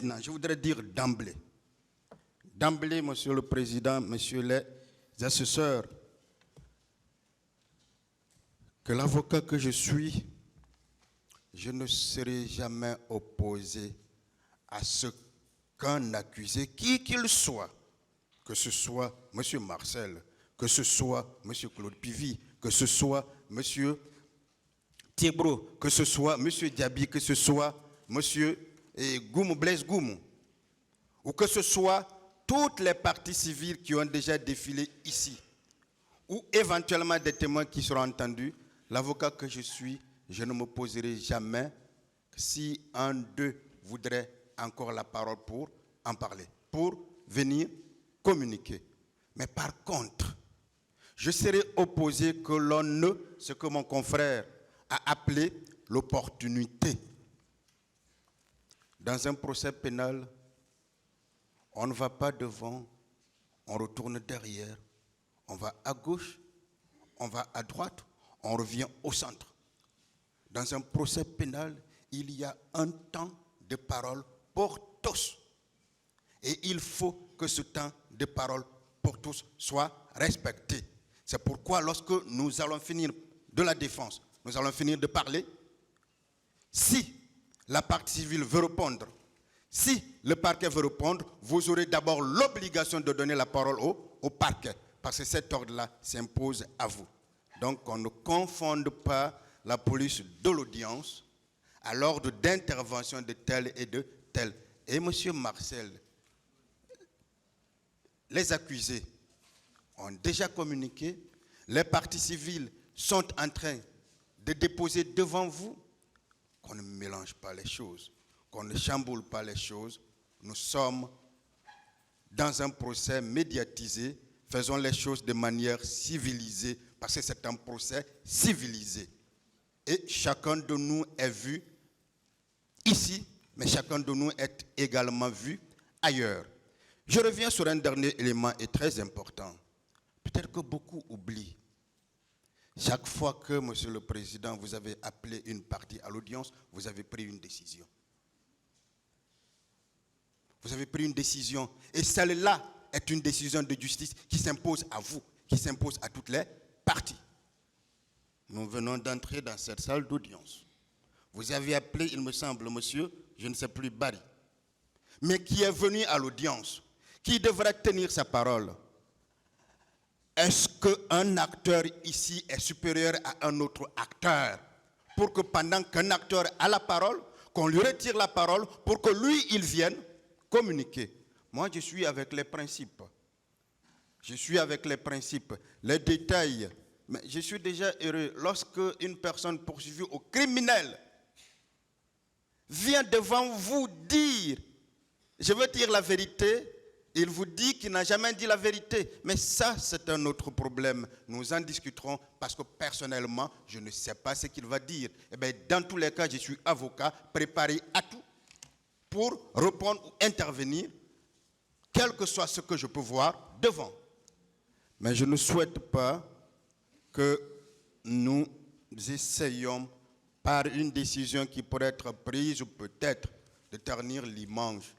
maintenant, je voudrais dire d'emblée, Monsieur le Président, Messieurs les assesseurs, que l'avocat que je suis, je ne serai jamais opposé à ce qu'un accusé, qui qu'il soit, que ce soit M. Marcel, que ce soit M. Claude Pivy, que ce soit M. Thiebro, que ce soit M. Diaby, que ce soit M. Blaise Goumou, ou que ce soit toutes les parties civiles qui ont déjà défilé ici, ou éventuellement des témoins qui seront entendus, l'avocat que je suis, je ne m'opposerai jamais si un d'eux voudrait encore la parole pour en parler, pour venir communiquer. Mais par contre, je serai opposé que l'on ne, ce que mon confrère a appelé l'opportunité. Dans un procès pénal, on ne va pas devant, on retourne derrière, on va à gauche, on va à droite, on revient au centre. Dans un procès pénal, il y a un temps de parole pour tous. Et il faut que ce temps de parole pour tous soit respecté. C'est pourquoi lorsque nous allons finir de la défense, nous allons finir de parler, si la partie civile veut répondre, si le parquet veut répondre, vous aurez d'abord l'obligation de donner la parole au parquet, parce que cet ordre-là s'impose à vous. Donc on ne confonde pas la police de l'audience à l'ordre d'intervention de tel et de tel. Et M. Marcel, les accusés ont déjà communiqué, les parties civiles sont en train de déposer devant vous, qu'on ne mélange pas les choses, qu'on ne chamboule pas les choses. Nous sommes dans un procès médiatisé, faisons les choses de manière civilisée, parce que c'est un procès civilisé. Et chacun de nous est vu ici, mais chacun de nous est également vu ailleurs. Je reviens sur un dernier élément et très important. Peut-être que beaucoup oublient. Chaque fois que, Monsieur le Président, vous avez appelé une partie à l'audience, vous avez pris une décision. Vous avez pris une décision. Et celle-là est une décision de justice qui s'impose à vous, qui s'impose à toutes les parties. Nous venons d'entrer dans cette salle d'audience. Vous avez appelé, il me semble, monsieur, je ne sais plus, Barry, mais qui est venu à l'audience, qui devrait tenir sa parole. Est-ce qu'un acteur ici est supérieur à un autre acteur pour que pendant qu'un acteur a la parole, qu'on lui retire la parole pour que lui, il vienne communiquer? Moi, je suis avec les principes. Je suis avec les principes. Les détails, mais je suis déjà heureux lorsque une personne poursuivie au criminel vient devant vous dire, je veux dire la vérité, il vous dit qu'il n'a jamais dit la vérité. Mais ça, c'est un autre problème. Nous en discuterons parce que personnellement, je ne sais pas ce qu'il va dire. Eh bien, dans tous les cas, je suis avocat, préparé à tout pour répondre ou intervenir, quel que soit ce que je peux voir devant. Mais je ne souhaite pas que nous essayions, par une décision qui pourrait être prise, ou peut-être de ternir l'image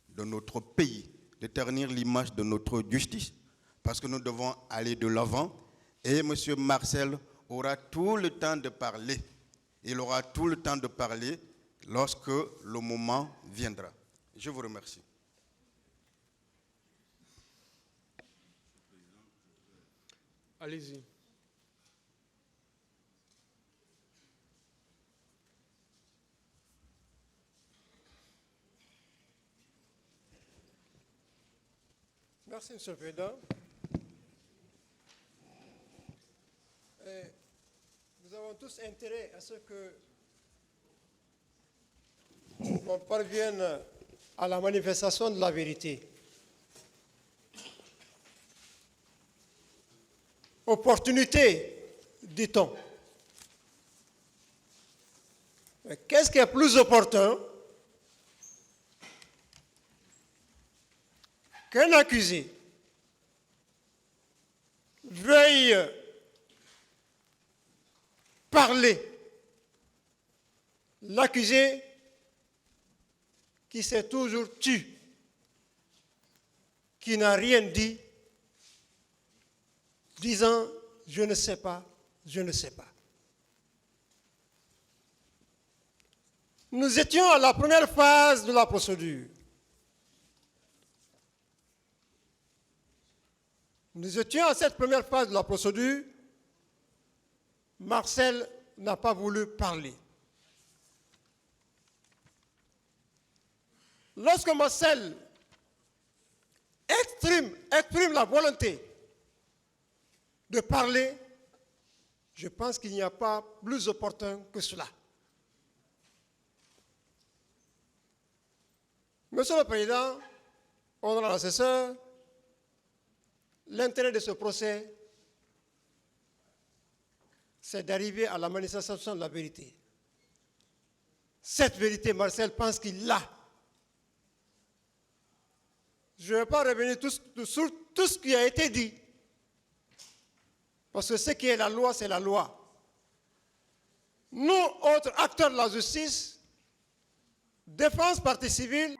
de notre pays, de ternir l'image de notre justice, parce que nous devons aller de l'avant. Et M. Marcel aura tout le temps de parler. Il aura tout le temps de parler lorsque le moment viendra. Je vous remercie. Allez-y. Merci, M. le Président. Nous avons tous intérêt à ce que on parvienne à la manifestation de la vérité. Opportunité, dit-on. Mais qu'est-ce qui est plus opportun qu'un accusé veuille parler, l'accusé qui s'est toujours tu, qui n'a rien dit, disant « je ne sais pas, je ne sais pas ». Nous étions à la première phase de la procédure. Nous étions à cette première phase de la procédure. Marcel n'a pas voulu parler. Lorsque Marcel exprime la volonté de parler, je pense qu'il n'y a pas plus opportun que cela. Monsieur le Président, honorable assesseur, l'intérêt de ce procès, c'est d'arriver à la manifestation de la vérité. Cette vérité, Marcel pense qu'il l'a. Je ne vais pas revenir sur tout ce qui a été dit, parce que ce qui est la loi, c'est la loi. Nous, autres acteurs de la justice, défense, partie civile,